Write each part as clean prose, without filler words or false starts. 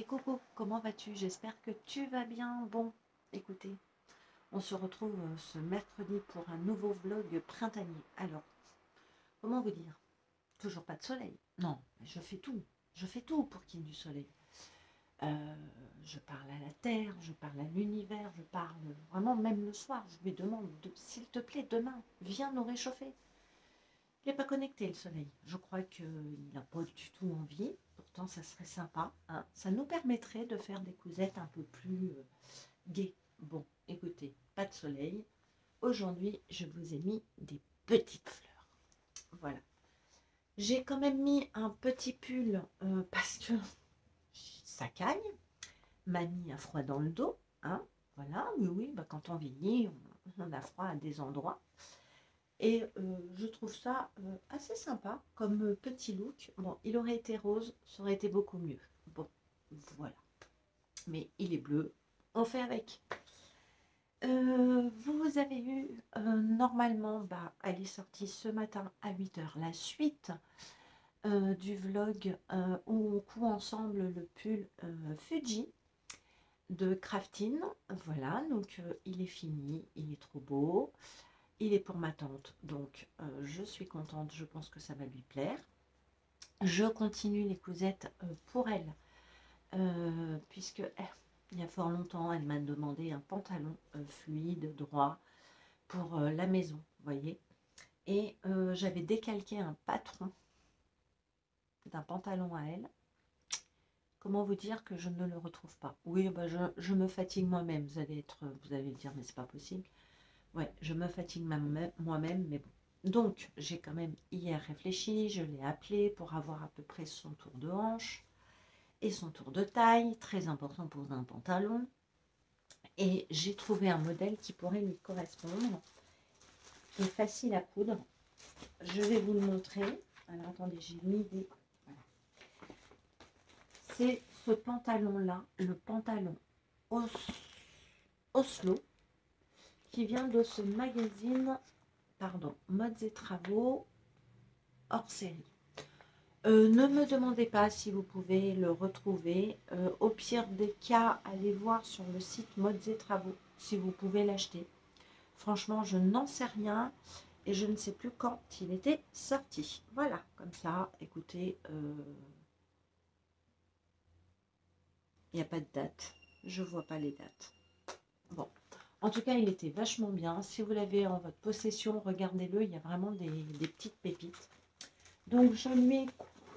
coucou, comment vas-tu? J'espère que tu vas bien. Bon, écoutez, on se retrouve ce mercredi pour un nouveau vlog printanier. Alors, comment vous dire? Toujours pas de soleil. Non, je fais tout pour qu'il y ait du soleil. Euh, je parle à la terre, je parle à l'univers, je parle vraiment même le soir. Je lui demande, s'il te plaît, demain, viens nous réchauffer. Il n'est pas connecté le soleil. Je crois qu'il n'a pas du tout envie. Pourtant, ça serait sympa, hein. Ça nous permettrait de faire des cousettes un peu plus gaies. Bon, écoutez, pas de soleil. Aujourd'hui, je vous ai mis des petites fleurs. Voilà. J'ai quand même mis un petit pull parce que ça caille. M'a mis un froid dans le dos, hein. Voilà, oui, bah, quand on vieillit, on a froid à des endroits. Et je trouve ça assez sympa comme petit look. Bon, il aurait été rose, ça aurait été beaucoup mieux. Bon, voilà. Mais il est bleu, on fait avec. Vous avez eu, normalement, bah, elle est sortie ce matin à 8 h, la suite du vlog où on coud ensemble le pull Fuji de Craftin. Voilà, donc il est fini, il est trop beau. Il est pour ma tante, donc je suis contente, je pense que ça va lui plaire. Je continue les cousettes pour elle, puisque il y a fort longtemps, elle m'a demandé un pantalon fluide, droit, pour la maison, vous voyez. Et j'avais décalqué un patron d'un pantalon à elle. Comment vous dire que je ne le retrouve pas? Oui, bah, je me fatigue moi-même, vous allez dire, mais c'est pas possible. Ouais, je me fatigue moi-même, mais bon. Donc, j'ai quand même hier réfléchi, je l'ai appelé pour avoir à peu près son tour de hanche et son tour de taille, très important pour un pantalon. Et j'ai trouvé un modèle qui pourrait lui correspondre, qui est facile à coudre. Je vais vous le montrer. Alors, attendez, j'ai mis des... Voilà. C'est ce pantalon-là, le pantalon Oslo, qui vient de ce magazine, pardon, Modes et Travaux, hors série. Ne me demandez pas si vous pouvez le retrouver. Au pire des cas, allez voir sur le site Modes et Travaux si vous pouvez l'acheter. Franchement, je n'en sais rien et je ne sais plus quand il était sorti. Voilà, comme ça, écoutez, il n'y a pas de date. Je ne vois pas les dates. Bon, en tout cas, il était vachement bien. Si vous l'avez en votre possession, regardez-le. Il y a vraiment des petites pépites. Donc, je lui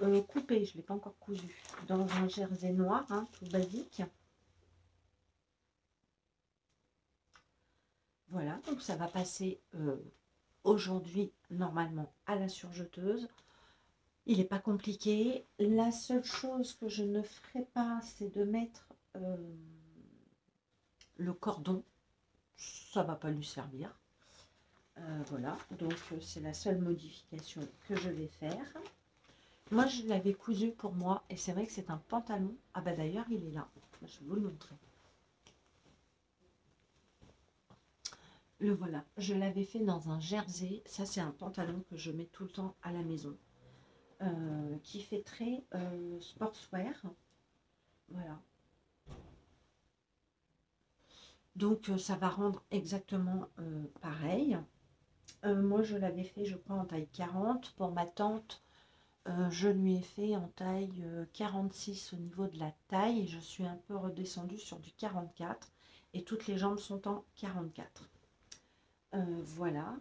ai coupé, je ne l'ai pas encore cousu, dans un jersey noir, hein, tout basique. Voilà, donc ça va passer aujourd'hui, normalement, à la surjeteuse. Il n'est pas compliqué. La seule chose que je ne ferai pas, c'est de mettre le cordon. Ça ne va pas lui servir. Voilà, donc c'est la seule modification que je vais faire. Moi, je l'avais cousu pour moi et c'est vrai que c'est un pantalon. Ah bah d'ailleurs, il est là. Je vais vous le montrer. Le voilà. Je l'avais fait dans un jersey. Ça, c'est un pantalon que je mets tout le temps à la maison. Qui fait très sportswear. Voilà. Donc, ça va rendre exactement pareil. Moi, je l'avais fait, je crois, en taille 40. Pour ma tante, je lui ai fait en taille 46 au niveau de la taille et je suis un peu redescendue sur du 44 et toutes les jambes sont en 44. Voilà.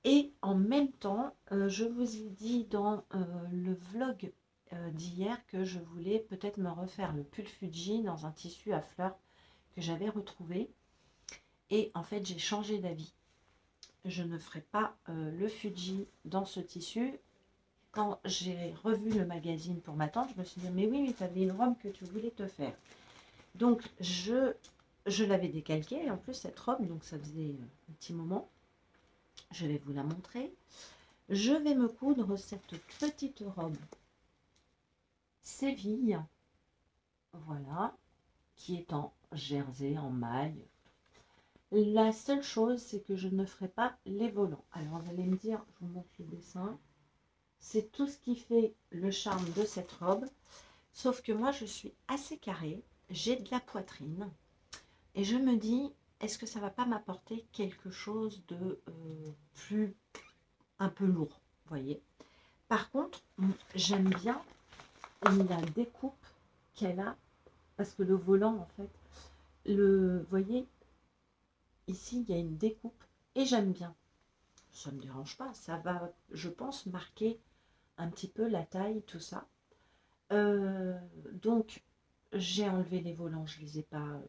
Et en même temps, je vous ai dit dans le vlog d'hier que je voulais peut-être me refaire le pull Fuji dans un tissu à fleurs que j'avais retrouvé. Et en fait, j'ai changé d'avis. Je ne ferai pas le Fuji dans ce tissu. Quand j'ai revu le magazine pour ma tante, je me suis dit, mais oui, mais tu avais une robe que tu voulais te faire. Donc, je l'avais décalquée, en plus, cette robe, donc ça faisait un petit moment. Je vais vous la montrer. Je vais me coudre cette petite robe Séville, voilà, qui est en jersey, en maille. La seule chose, c'est que je ne ferai pas les volants. Alors, vous allez me dire, je vous montre le dessin. C'est tout ce qui fait le charme de cette robe. Sauf que moi, je suis assez carrée, j'ai de la poitrine, et je me dis, est-ce que ça va pas m'apporter quelque chose de plus un peu lourd, vous voyez. Par contre, j'aime bien la découpe qu'elle a, parce que le volant, en fait, vous voyez, ici, il y a une découpe, et j'aime bien. Ça ne me dérange pas, ça va, je pense, marquer un petit peu la taille, tout ça. Donc, j'ai enlevé les volants, je les ai pas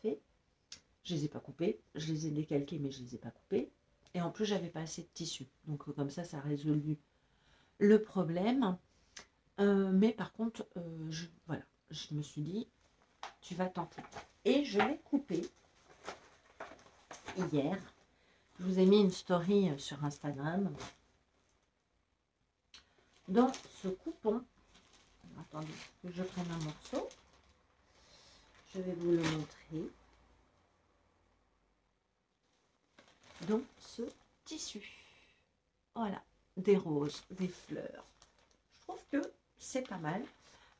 faits, je les ai pas coupés, je les ai décalqués, mais je les ai pas coupés. Et en plus, j'avais pas assez de tissu, donc comme ça a résolu le problème. Mais par contre, voilà, je me suis dit, tu vas tenter. Et je l'ai coupé hier. Je vous ai mis une story sur Instagram. Dans ce coupon, attendez que je prenne un morceau. Je vais vous le montrer. Dans ce tissu. Voilà, des roses, des fleurs. Je trouve que c'est pas mal.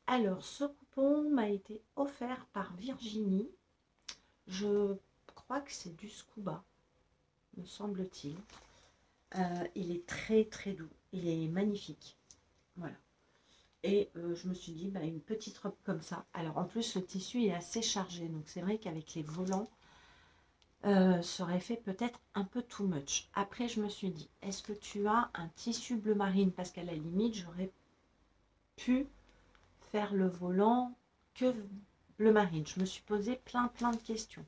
Alors, ce coupon m'a été offert par Virginie. Je crois que c'est du scuba, me semble-t-il. Il est très très doux, il est magnifique. Voilà. Et je me suis dit, bah, une petite robe comme ça. Alors en plus, le tissu est assez chargé, donc c'est vrai qu'avec les volants, ça aurait fait peut-être un peu too much. Après, je me suis dit, est-ce que tu as un tissu bleu marine? Parce qu'à la limite, j'aurais pu faire le volant que bleu marine. Je me suis posé plein de questions.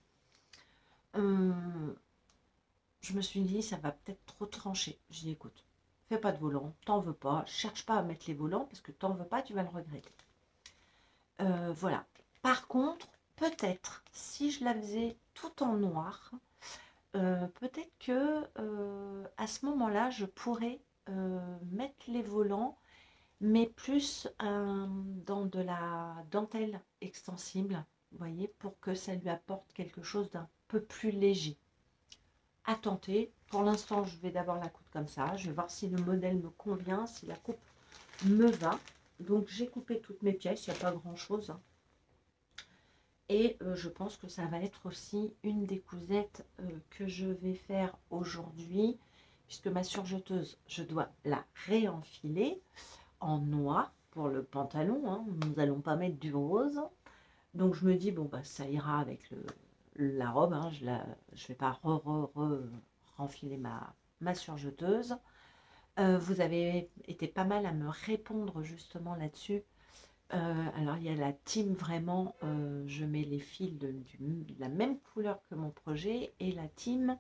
Je me suis dit, ça va peut-être trop trancher. J'ai dit, écoute, fais pas de volant, t'en veux pas, cherche pas à mettre les volants, parce que t'en veux pas, tu vas le regretter. Voilà. Par contre, peut-être, si je la faisais tout en noir, peut-être que à ce moment-là, je pourrais mettre les volants, mais plus dans de la dentelle extensible, vous voyez, pour que ça lui apporte quelque chose d'un peu plus léger. À tenter. Pour l'instant, je vais d'abord la coupe comme ça. Je vais voir si le modèle me convient, si la coupe me va. Donc, j'ai coupé toutes mes pièces, il n'y a pas grand-chose. Et je pense que ça va être aussi une des cousettes que je vais faire aujourd'hui, puisque ma surjeteuse, je dois la réenfiler en noir pour le pantalon. Hein. Nous n'allons pas mettre du rose. Donc, je me dis, bon, bah, ça ira avec la robe. Hein. Je ne vais pas renfiler ma surjeteuse. Vous avez été pas mal à me répondre justement là-dessus. Alors il y a la team vraiment, je mets les fils de la même couleur que mon projet, et la team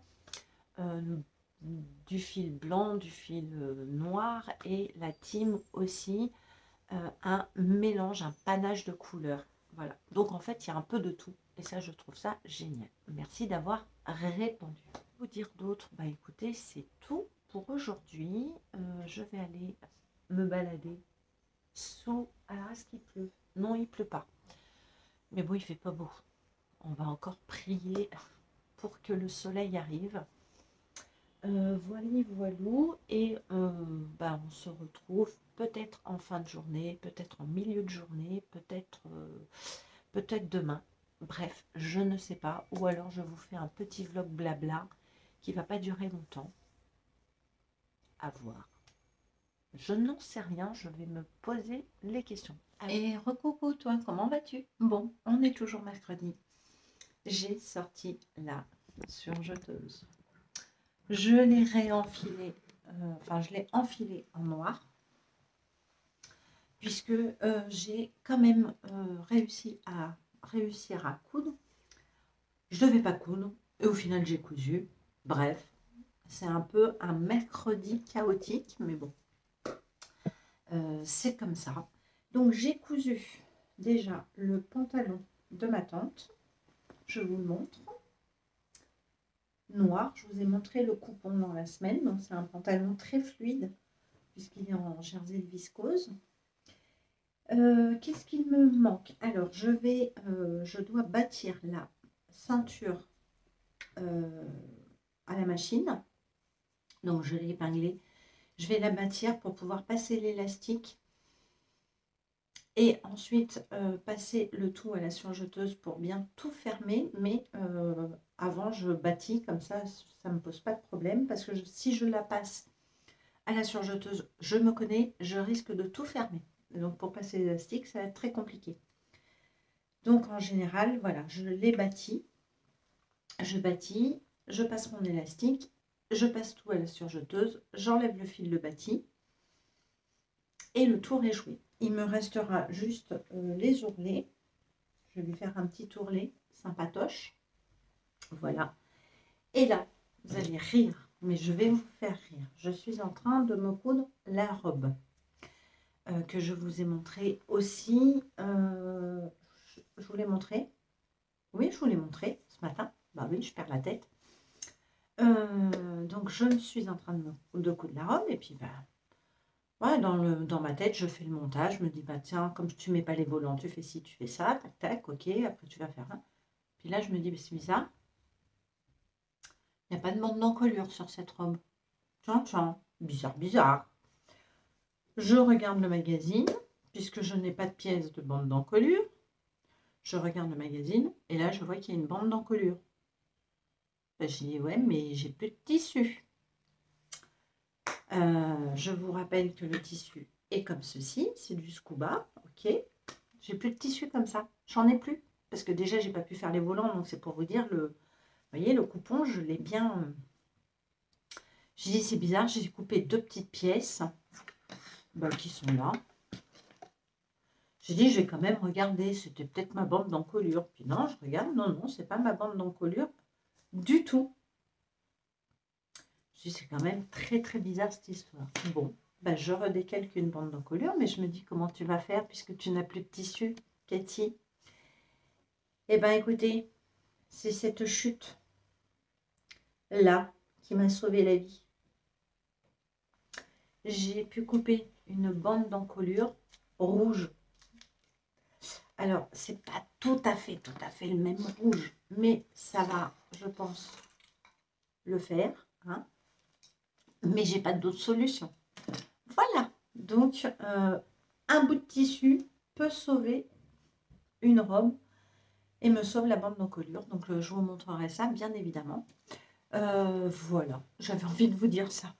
du fil blanc, du fil noir, et la team aussi un mélange, un panache de couleurs. Voilà, donc en fait il y a un peu de tout, et ça je trouve ça génial. Merci d'avoir répondu. Vous dire d'autres, bah écoutez, c'est tout pour aujourd'hui. Je vais aller me balader sous. Alors, est-ce qu'il pleut? Non, il pleut pas. Mais bon, il fait pas beau. On va encore prier pour que le soleil arrive. Voilà, voilou. Et bah, on se retrouve peut-être en fin de journée, peut-être en milieu de journée, peut-être demain. Bref, je ne sais pas. Ou alors je vous fais un petit vlog blabla qui va pas durer longtemps. À voir. Je n'en sais rien, je vais me poser les questions. Et recoucou toi, comment vas-tu? Bon, on est toujours mercredi. J'ai sorti la surjeteuse. Je l'ai réenfilée, je l'ai enfilée en noir, puisque j'ai quand même réussi à coudre. Je ne devais pas coudre, et au final j'ai cousu. Bref, c'est un peu un mercredi chaotique, mais bon. C'est comme ça. Donc j'ai cousu déjà le pantalon de ma tante. Je vous le montre. Noir. Je vous ai montré le coupon dans la semaine. Donc c'est un pantalon très fluide puisqu'il est en jersey de viscose. Qu'est-ce qu'il me manque? Alors je dois bâtir la ceinture à la machine. Donc je l'ai épinglée. Je vais la bâtir pour pouvoir passer l'élastique Et ensuite, passer le tout à la surjeteuse pour bien tout fermer. Mais avant, je bâtis, comme ça ne me pose pas de problème. Parce que si je la passe à la surjeteuse, je me connais, je risque de tout fermer. Donc pour passer l'élastique, ça va être très compliqué. Donc en général, voilà, je les bâtis. Je bâtis, je passe mon élastique, je passe tout à la surjeteuse, j'enlève le fil de bâti et le tour est joué. Il me restera juste les ourlets. Je vais lui faire un petit ourlet sympatoche. Voilà. Et là, vous allez rire, mais je vais vous faire rire. Je suis en train de me coudre la robe que je vous ai montré aussi. Je vous l'ai montré. Oui, je vous l'ai montré ce matin. Bah oui, je perds la tête. Donc, je suis en train de coudre la robe. Et puis, bah, ouais, dans ma tête, je fais le montage. Je me dis, bah tiens, comme tu mets pas les volants, tu fais ci, tu fais ça. Tac, tac, ok. Après, tu vas faire un. Puis là, je me dis, bah, c'est bizarre. Il n'y a pas de bande d'encolure sur cette robe. Tiens, tiens. Bizarre, bizarre. Je regarde le magazine. Puisque je n'ai pas de pièce de bande d'encolure. Je regarde le magazine. Et là, je vois qu'il y a une bande d'encolure. Ben, je dis, ouais, mais j'ai plus de tissu. Je vous rappelle que le tissu est comme ceci. C'est du scuba. Ok. J'ai plus de tissu comme ça. J'en ai plus. Parce que déjà, j'ai pas pu faire les volants. Donc, c'est pour vous dire, vous voyez, le coupon, je l'ai bien... J'ai dit, c'est bizarre. J'ai coupé 2 petites pièces qui sont là. J'ai dit, je vais quand même regarder. C'était peut-être ma bande d'encolure. Puis non, je regarde. Non, non, c'est pas ma bande d'encolure du tout. C'est quand même très très bizarre cette histoire. Bon, bah, je redécalque une bande d'encolure, mais je me dis comment tu vas faire puisque tu n'as plus de tissu, Cathy. Eh bien écoutez, c'est cette chute là qui m'a sauvé la vie. J'ai pu couper une bande d'encolure rouge. Alors, c'est pas tout à fait le même rouge, mais ça va, je pense, le faire. Hein. Mais j'ai pas d'autre solution. Voilà, donc un bout de tissu peut sauver une robe et me sauve la bande d'encolure. Donc je vous montrerai ça, bien évidemment. Voilà, j'avais envie de vous dire ça.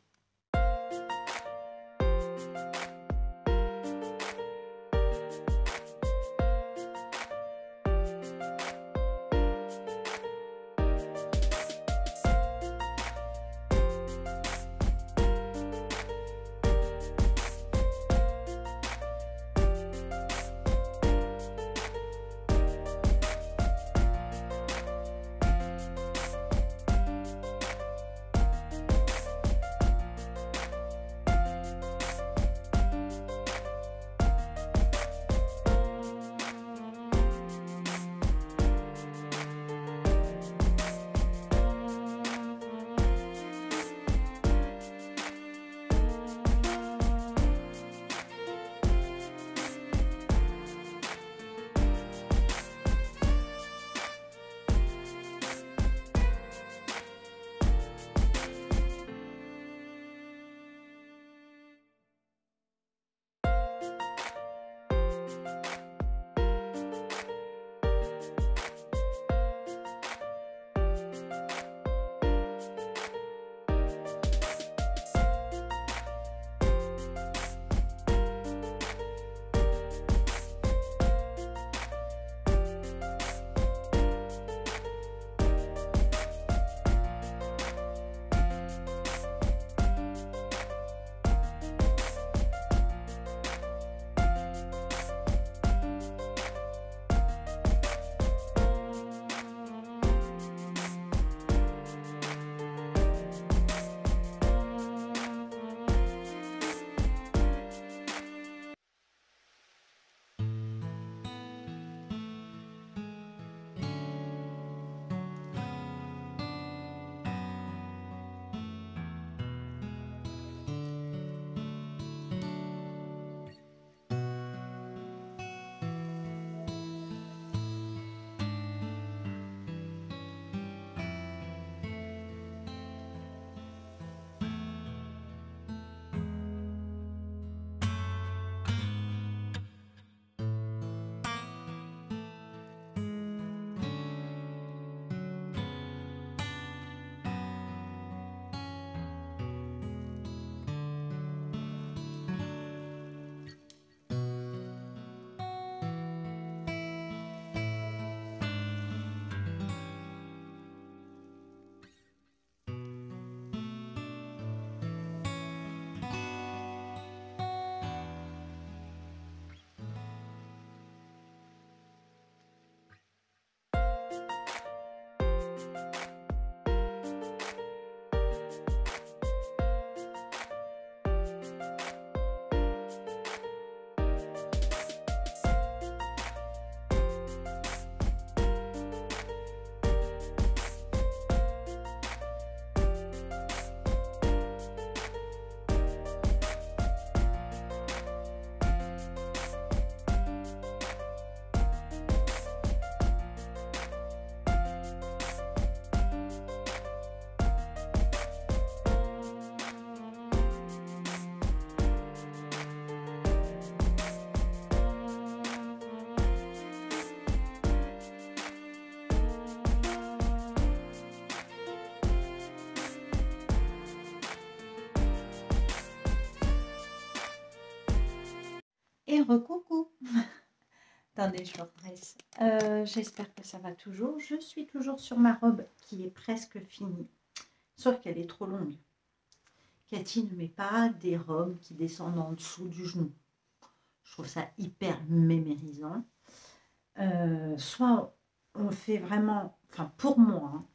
Attendez, je redresse. J'espère que ça va toujours. Je suis toujours sur ma robe qui est presque finie. Sauf qu'elle est trop longue. Cathy ne met pas des robes qui descendent en dessous du genou. Je trouve ça hyper mémérisant. Soit on fait vraiment, enfin pour moi, hein,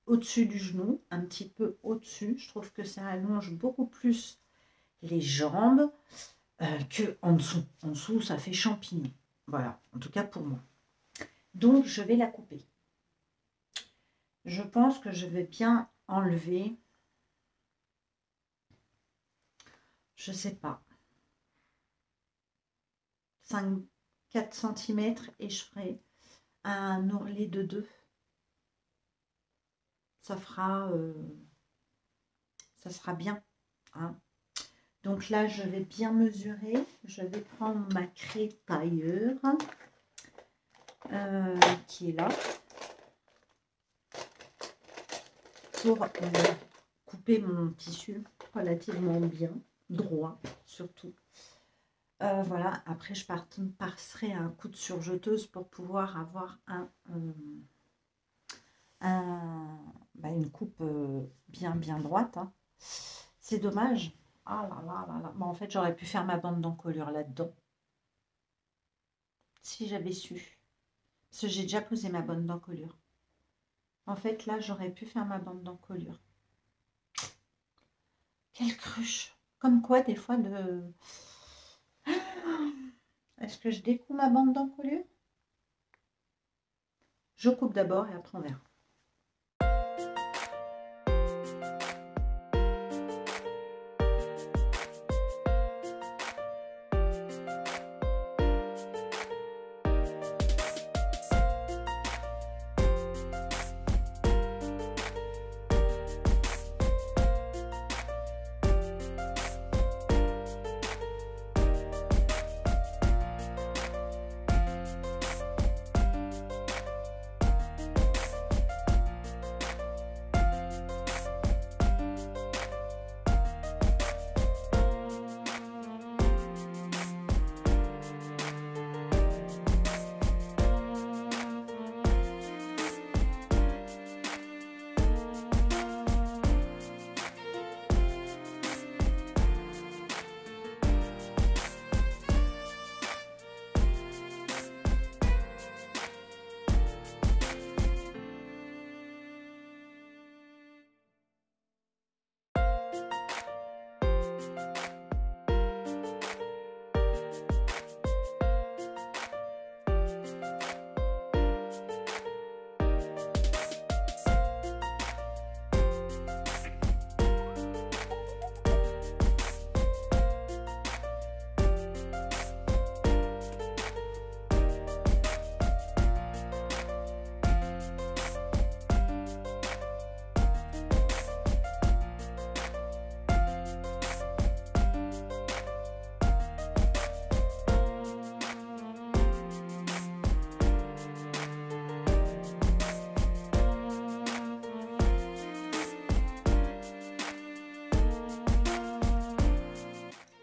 au-dessus du genou, un petit peu au-dessus. Je trouve que ça allonge beaucoup plus les jambes que en dessous. En dessous, ça fait champignon. Voilà, en tout cas pour moi. Donc, je vais la couper. Je pense que je vais bien enlever, je sais pas, 4 cm et je ferai un ourlet de 2. Ça fera, ça sera bien. Hein. Donc là, je vais bien mesurer. Je vais prendre ma craie tailleur qui est là pour couper mon tissu relativement bien, droit surtout. Voilà, après je passerai un coup de surjeteuse pour pouvoir avoir une coupe bien droite. Hein. C'est dommage. Ah là là là là. Bon, en fait, j'aurais pu faire ma bande d'encolure là-dedans. Si j'avais su. Parce que j'ai déjà posé ma bande d'encolure. En fait, là, j'aurais pu faire ma bande d'encolure. Quelle cruche. Comme quoi, des fois, de... Est-ce que je découpe ma bande d'encolure? Je coupe d'abord et après on verra.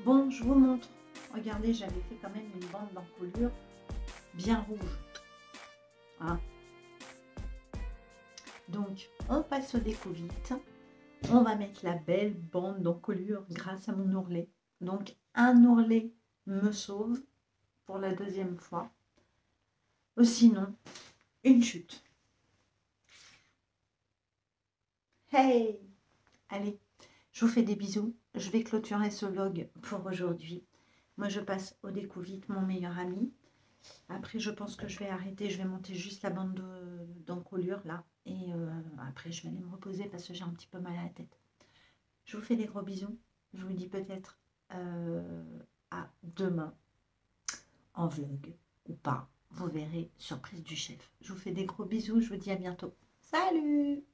Bon, je vous montre. Regardez, j'avais fait quand même une bande d'encolure bien rouge. Hein. Donc, on passe au déco-vite. On va mettre la belle bande d'encolure grâce à mon ourlet. Donc, un ourlet me sauve pour la deuxième fois. Ou sinon, une chute. Hey! Allez, je vous fais des bisous. Je vais clôturer ce vlog pour aujourd'hui. Moi, je passe au déco-vite, mon meilleur ami. Après, je pense que je vais arrêter. Je vais monter juste la bande d'encolure là. Et après, je vais aller me reposer parce que j'ai un petit peu mal à la tête. Je vous fais des gros bisous. Je vous dis peut-être à demain en vlog ou pas. Vous verrez, surprise du chef. Je vous fais des gros bisous. Je vous dis à bientôt. Salut!